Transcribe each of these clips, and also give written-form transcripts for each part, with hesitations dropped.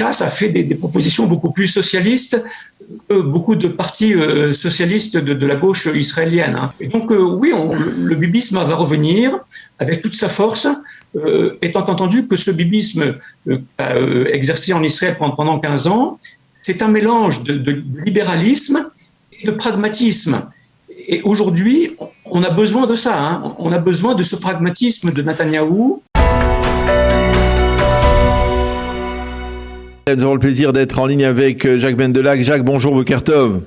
Chasse a fait des propositions beaucoup plus socialistes que beaucoup de partis socialistes de la gauche israélienne. Hein. Et donc, oui, le bibisme va revenir avec toute sa force, étant entendu que ce bibisme a exercé en Israël pendant 15 ans, c'est un mélange de libéralisme et de pragmatisme. Et aujourd'hui, on a besoin de ça. Hein. On a besoin de ce pragmatisme de Netanyahou. Nous avons le plaisir d'être en ligne avec Jacques Bendelacq. Jacques, bonjour, Boker Tov.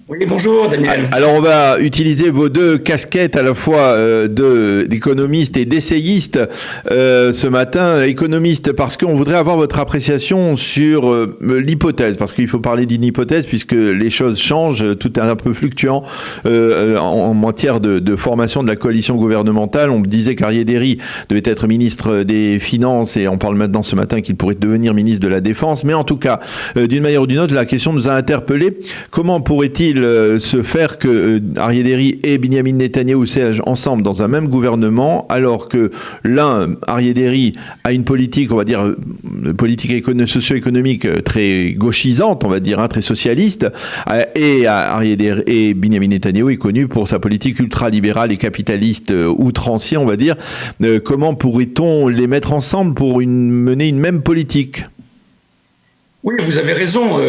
Oui, bonjour Daniel. Alors on va utiliser vos deux casquettes à la fois d'économiste et d'essayiste ce matin. Économiste parce qu'on voudrait avoir votre appréciation sur l'hypothèse, parce qu'il faut parler d'une hypothèse puisque les choses changent, tout est un peu fluctuant en matière de formation de la coalition gouvernementale. On disait qu'Aryeh Deri devait être ministre des Finances et on parle maintenant ce matin qu'il pourrait devenir ministre de la Défense. Mais en tout cas, d'une manière ou d'une autre, la question nous a interpellés. Comment pourrait-il se faire que Aryeh Deri et Binyamin Netanyahou siègent ensemble dans un même gouvernement, alors que l'un, Aryeh Deri, a une politique, on va dire, politique socio-économique très gauchisante, on va dire, très socialiste, et Aryeh Deri et Binyamin Netanyahou est connu pour sa politique ultra-libérale et capitaliste outrancier, on va dire. Comment pourrait-on les mettre ensemble pour mener une même politique ? Oui, vous avez raison.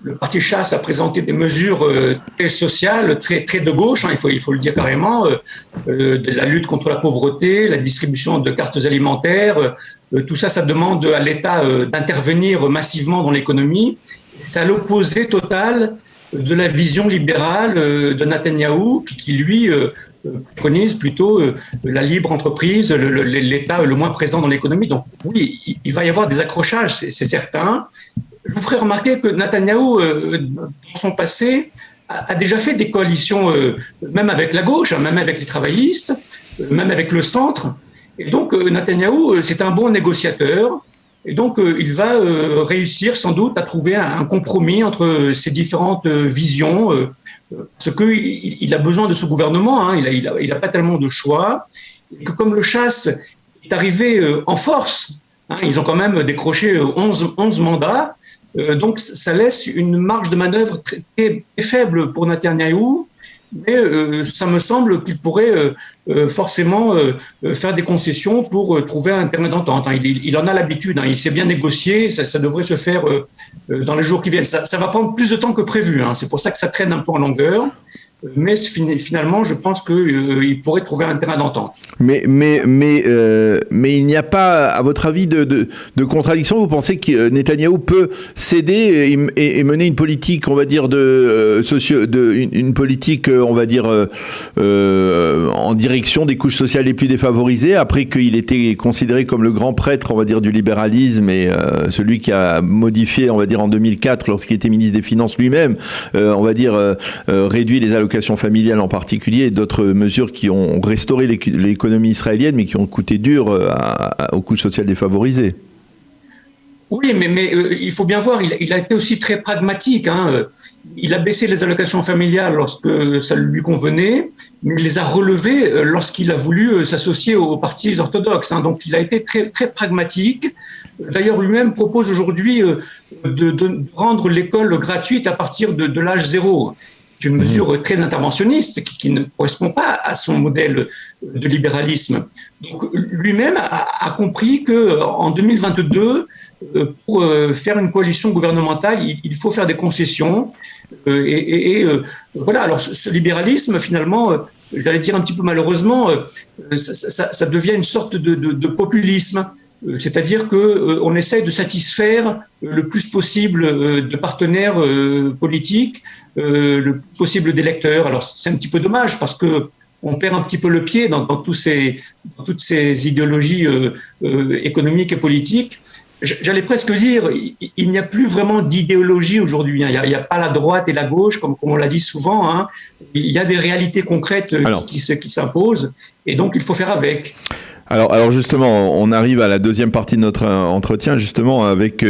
Le parti Chasse a présenté des mesures très sociales, très de gauche, hein, il faut le dire carrément, de la lutte contre la pauvreté, la distribution de cartes alimentaires, tout ça, ça demande à l'État d'intervenir massivement dans l'économie. C'est à l'opposé total de la vision libérale de Netanyahou, qui lui préconise plutôt la libre entreprise, l'État le moins présent dans l'économie. Donc oui, il va y avoir des accrochages, c'est certain. Je vous ferai remarquer que Netanyahou, dans son passé, a déjà fait des coalitions, même avec la gauche, même avec les travaillistes, même avec le centre. Et donc, Netanyahou, c'est un bon négociateur. Et donc, il va réussir sans doute à trouver un compromis entre ces différentes visions, parce qu'il a besoin de ce gouvernement, hein, il n'a pas tellement de choix. Et que comme le Chasse est arrivé en force, hein, ils ont quand même décroché 11 mandats, donc ça laisse une marge de manœuvre très, très faible pour Netanyahou, mais ça me semble qu'il pourrait forcément faire des concessions pour trouver un terrain d'entente. Il en a l'habitude, hein, il sait bien négocier, ça devrait se faire dans les jours qui viennent. Ça va prendre plus de temps que prévu, hein, c'est pour ça que ça traîne un peu en longueur. Mais finalement, je pense qu'il pourrait trouver un terrain d'entente. Mais il n'y a pas, à votre avis, de contradiction. Vous pensez que Netanyahou peut céder et mener une politique, on va dire, une politique, on va dire, en direction des couches sociales les plus défavorisées, après qu'il était considéré comme le grand prêtre, on va dire, du libéralisme et celui qui a modifié, on va dire, en 2004, lorsqu'il était ministre des Finances lui-même, on va dire, réduit les allocations familiales en particulier et d'autres mesures qui ont restauré l'économie israélienne mais qui ont coûté dur aux couches sociales défavorisées. Oui, mais il faut bien voir, il a été aussi très pragmatique. Hein. Il a baissé les allocations familiales lorsque ça lui convenait, mais il les a relevées lorsqu'il a voulu s'associer aux partis orthodoxes. Hein. Donc il a été très, très pragmatique. D'ailleurs, lui-même propose aujourd'hui de rendre l'école gratuite à partir de l'âge 0. C'est une mesure très interventionniste qui ne correspond pas à son modèle de libéralisme. Donc lui-même a compris qu'en 2022, pour faire une coalition gouvernementale, il faut faire des concessions. Voilà, alors ce libéralisme, finalement, j'allais dire un petit peu malheureusement, ça devient une sorte de populisme. C'est-à-dire qu'on essaye de satisfaire le plus possible de partenaires politiques, le plus possible d'électeurs. Alors c'est un petit peu dommage parce qu'on perd un petit peu le pied dans toutes ces idéologies économiques et politiques. J'allais presque dire, il n'y a plus vraiment d'idéologie aujourd'hui. Il n'y a pas la droite et la gauche, comme on l'a dit souvent. Hein. Il y a des réalités concrètes qui s'imposent et donc il faut faire avec. Alors justement, on arrive à la deuxième partie de notre entretien, justement, avec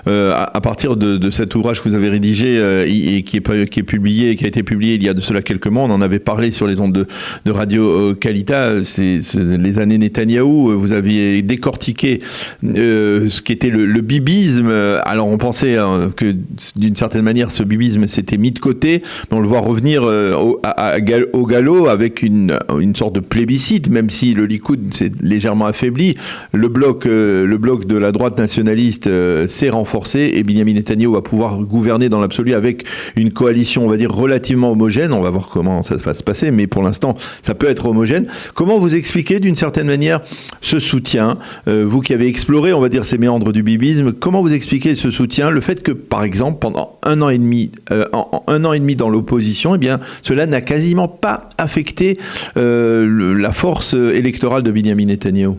à partir de cet ouvrage que vous avez rédigé et qui est publié, qui a été publié il y a de cela quelques mois. On en avait parlé sur les ondes de Radio Kalita. C'est les années Netanyahou. Vous aviez décortiqué ce qu'était le bibisme. Alors on pensait que d'une certaine manière ce bibisme s'était mis de côté, mais on le voit revenir au galop avec une sorte de plébiscite, même si le Likoud s'est légèrement affaibli. Le bloc de la droite nationaliste s'est renforcé et Binyamin Netanyahou va pouvoir gouverner dans l'absolu avec une coalition, on va dire, relativement homogène. On va voir comment ça va se passer, mais pour l'instant, ça peut être homogène. Comment vous expliquez d'une certaine manière ce soutien, vous qui avez exploré, on va dire, ces méandres du bibisme, comment vous expliquez ce soutien, le fait que, par exemple, pendant un an et demi dans l'opposition, eh bien, cela n'a quasiment pas affecté la force électorale de Binyamin Netanyahou?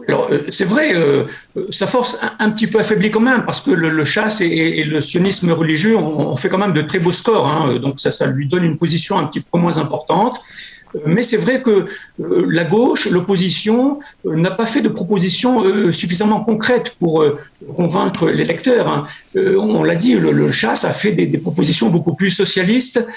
Alors, c'est vrai, sa force un petit peu affaiblie quand même, parce que le Chasse et le sionisme religieux ont fait quand même de très beaux scores, hein, donc ça lui donne une position un petit peu moins importante. Mais c'est vrai que la gauche, l'opposition, n'a pas fait de propositions suffisamment concrètes pour convaincre les lecteurs, hein. On l'a dit, le Chasse a fait des propositions beaucoup plus socialistes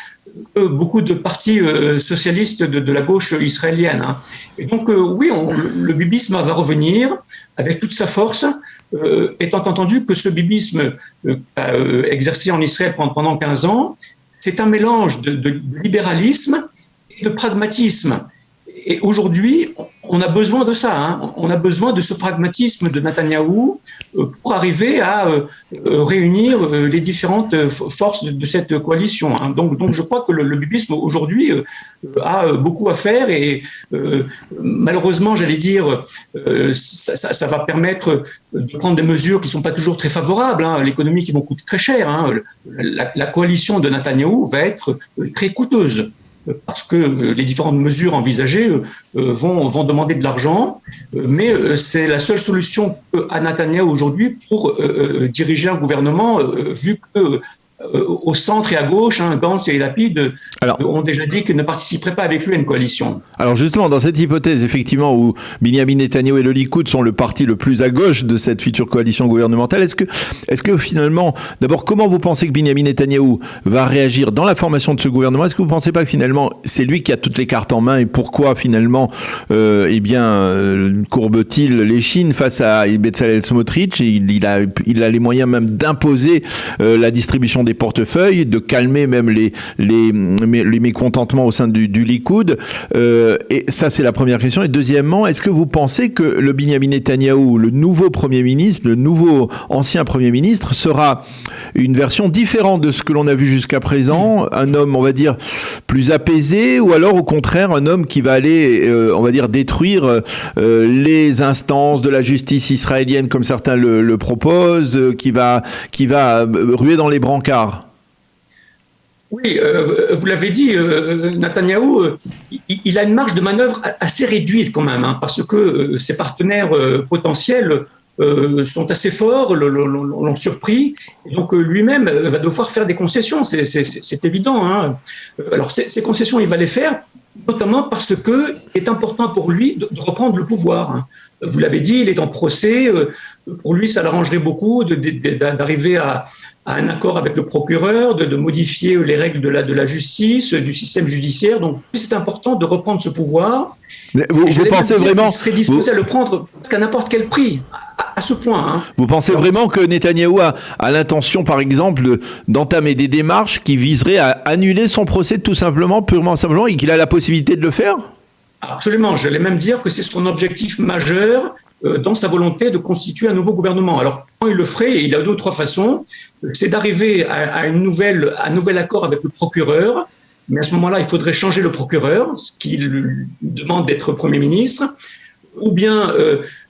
que beaucoup de partis socialistes de la gauche israélienne, hein. Et donc oui, le bibisme va revenir avec toute sa force, étant entendu que ce bibisme a exercé en Israël pendant 15 ans, c'est un mélange de libéralisme et de pragmatisme. Et aujourd'hui, on a besoin de ça, hein. On a besoin de ce pragmatisme de Netanyahou pour arriver à réunir les différentes forces de cette coalition, hein. Donc je crois que le bibisme aujourd'hui a beaucoup à faire et malheureusement, j'allais dire, ça va permettre de prendre des mesures qui ne sont pas toujours très favorables, hein. L'économie qui vont coûter très cher, hein. La coalition de Netanyahou va être très coûteuse, parce que les différentes mesures envisagées vont demander de l'argent, mais c'est la seule solution à Netanyahou aujourd'hui pour diriger un gouvernement, vu que au centre et à gauche, hein, Gantz et Lapid ont déjà dit qu'ils ne participeraient pas avec lui à une coalition. Alors justement, dans cette hypothèse, effectivement, où Binyamin Netanyahou et le Likoud sont le parti le plus à gauche de cette future coalition gouvernementale, est-ce que finalement, d'abord, comment vous pensez que Binyamin Netanyahou va réagir dans la formation de ce gouvernement? Est-ce que vous ne pensez pas que finalement, c'est lui qui a toutes les cartes en main et pourquoi finalement, courbe-t-il l'échine face à Bezalel Smotrich? Il a les moyens même d'imposer la distribution des portefeuilles, de calmer même les mécontentements au sein du Likoud. Et ça, c'est la première question. Et deuxièmement, est-ce que vous pensez que le Binyamin Netanyahou, le nouveau Premier ministre, le nouveau ancien Premier ministre, sera une version différente de ce que l'on a vu jusqu'à présent? Un homme, on va dire, plus apaisé, ou alors au contraire, un homme qui va aller, on va dire, détruire les instances de la justice israélienne, comme certains le proposent, qui va ruer dans les brancards? Oui, vous l'avez dit, Netanyahou, il a une marge de manœuvre assez réduite quand même, hein, parce que ses partenaires potentiels sont assez forts, l'ont surpris, et donc lui-même va devoir faire des concessions, c'est évident, hein. Alors ces concessions, il va les faire, notamment parce qu'il est important pour lui de reprendre le pouvoir, hein. Vous l'avez dit, il est en procès. Pour lui, ça l'arrangerait beaucoup d'arriver à un accord avec le procureur, de modifier les règles de la justice, du système judiciaire. Donc, c'est important de reprendre ce pouvoir. Vous pensez vraiment... Il serait disposé à le prendre à n'importe quel prix, à ce point, hein. Vous pensez vraiment que Netanyahou a l'intention, par exemple, d'entamer des démarches qui viseraient à annuler son procès tout simplement, purement simplement, et qu'il a la possibilité de le faire? Absolument, j'allais même dire que c'est son objectif majeur dans sa volonté de constituer un nouveau gouvernement. Alors, comment il le ferait? Et il a deux ou trois façons. C'est d'arriver à un nouvel accord avec le procureur, mais à ce moment-là, il faudrait changer le procureur, ce qui lui demande d'être Premier ministre, ou bien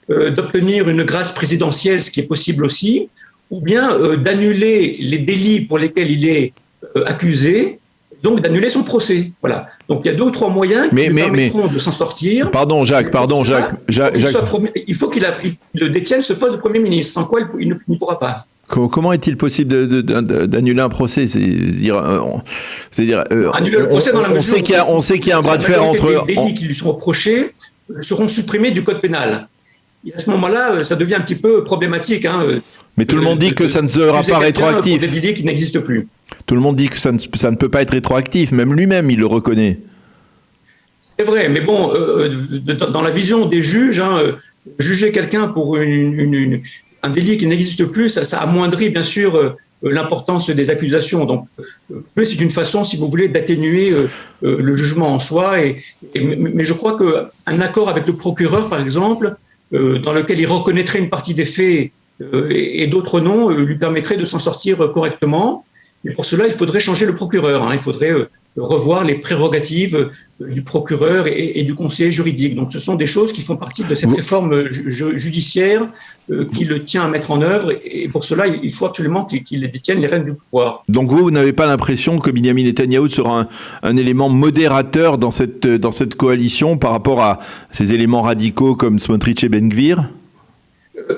d'obtenir une grâce présidentielle, ce qui est possible aussi, ou bien d'annuler les délits pour lesquels il est accusé, donc d'annuler son procès. Voilà. Donc il y a deux ou trois moyens qui lui permettront de s'en sortir. Pardon Jacques. Il faut qu'il détienne ce poste de Premier ministre, sans quoi il n'y pourra pas. Comment est-il possible d'annuler un procès? C'est-à-dire annuler le procès dans la mesure on sait qu'il y a un bras de fer entre... Les délits qui lui sont reprochés seront supprimés du code pénal. Et à ce moment-là, ça devient un petit peu problématique. Mais tout le monde dit que ça ne sera pas rétroactif. Pour des délits qui n'existent plus. Tout le monde dit que ça ne peut pas être rétroactif. Même lui-même, il le reconnaît. C'est vrai, mais bon, dans la vision des juges, juger quelqu'un pour un délit qui n'existe plus, ça amoindrit bien sûr l'importance des accusations. Donc, c'est une façon, si vous voulez, d'atténuer le jugement en soi. Mais je crois qu'un accord avec le procureur, par exemple, dans lequel il reconnaîtrait une partie des faits et d'autres non, lui permettrait de s'en sortir correctement. Mais pour cela, il faudrait changer le procureur. Il faudrait revoir les prérogatives du procureur et du conseiller juridique. Donc, ce sont des choses qui font partie de cette réforme judiciaire qui le tient à mettre en œuvre. Et pour cela, il faut absolument qu'il détienne les rênes du pouvoir. Donc, vous n'avez pas l'impression que Benyamin Netanyahou sera un élément modérateur dans cette coalition par rapport à ces éléments radicaux comme Smotrich et Ben Gvir ?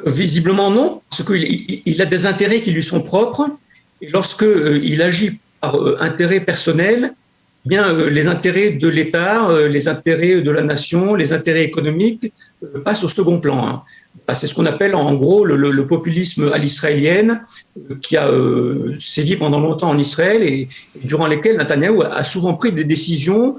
Visiblement non, parce qu'il a des intérêts qui lui sont propres. Et lorsqu'il agit par intérêt personnel, eh bien, les intérêts de l'État, les intérêts de la nation, les intérêts économiques passent au second plan. C'est ce qu'on appelle en gros le populisme à l'israélienne qui a sévi pendant longtemps en Israël et durant lesquelles Netanyahou a souvent pris des décisions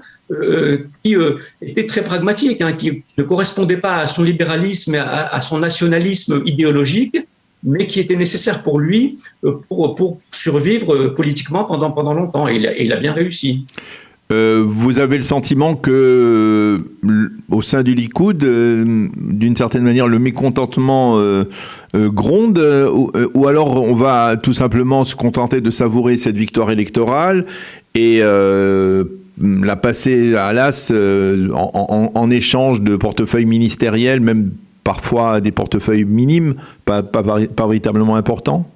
qui étaient très pragmatiques, qui ne correspondaient pas à son libéralisme et à son nationalisme idéologique, mais qui était nécessaire pour lui pour survivre politiquement pendant longtemps. Et il a bien réussi. Vous avez le sentiment que, au sein du Likoud, d'une certaine manière, le mécontentement gronde, ou alors on va tout simplement se contenter de savourer cette victoire électorale et la passer à l'as en échange de portefeuilles ministériels, même parfois des portefeuilles minimes, pas véritablement importants?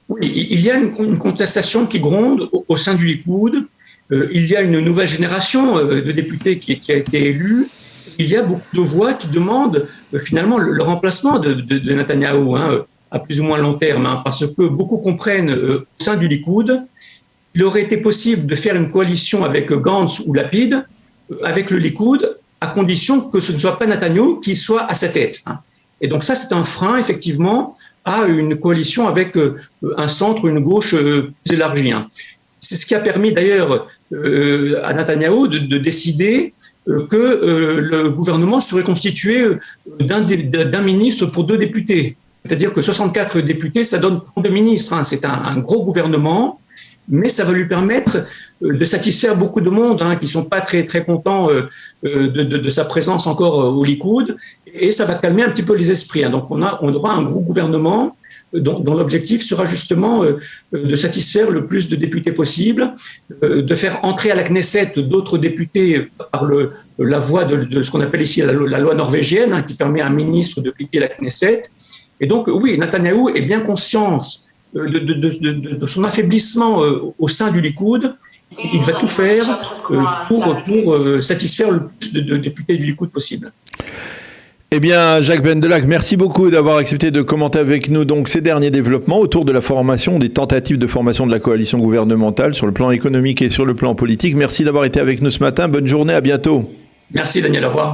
Oui, il y a une contestation qui gronde au sein du Likoud. Il y a une nouvelle génération de députés qui a été élue. Il y a beaucoup de voix qui demandent finalement le remplacement de Netanyahou à plus ou moins long terme, parce que beaucoup comprennent au sein du Likoud qu'il aurait été possible de faire une coalition avec Gantz ou Lapid, avec le Likoud, à condition que ce ne soit pas Netanyahou qui soit à sa tête. Et donc ça, c'est un frein, effectivement, à une coalition avec un centre, une gauche plus élargie. C'est ce qui a permis d'ailleurs à Netanyahou de décider que le gouvernement serait constitué d'un ministre pour 2 députés. C'est-à-dire que 64 députés, ça donne 32 ministres. C'est un gros gouvernement, mais ça va lui permettre de satisfaire beaucoup de monde qui ne sont pas très, très contents de sa présence encore au Likoud, et ça va calmer un petit peu les esprits. Donc on aura un gros gouvernement dont l'objectif sera justement de satisfaire le plus de députés possible, de faire entrer à la Knesset d'autres députés par la voie de ce qu'on appelle ici la loi norvégienne, qui permet à un ministre de quitter la Knesset. Et donc oui, Netanyahou est bien conscient de son affaiblissement au sein du Likoud. Il va tout faire pour satisfaire le plus de députés du Likoud possible. Eh bien, Jacques Bendelack, merci beaucoup d'avoir accepté de commenter avec nous donc ces derniers développements autour de la formation, des tentatives de formation de la coalition gouvernementale sur le plan économique et sur le plan politique. Merci d'avoir été avec nous ce matin. Bonne journée, à bientôt. Merci Daniel, au revoir.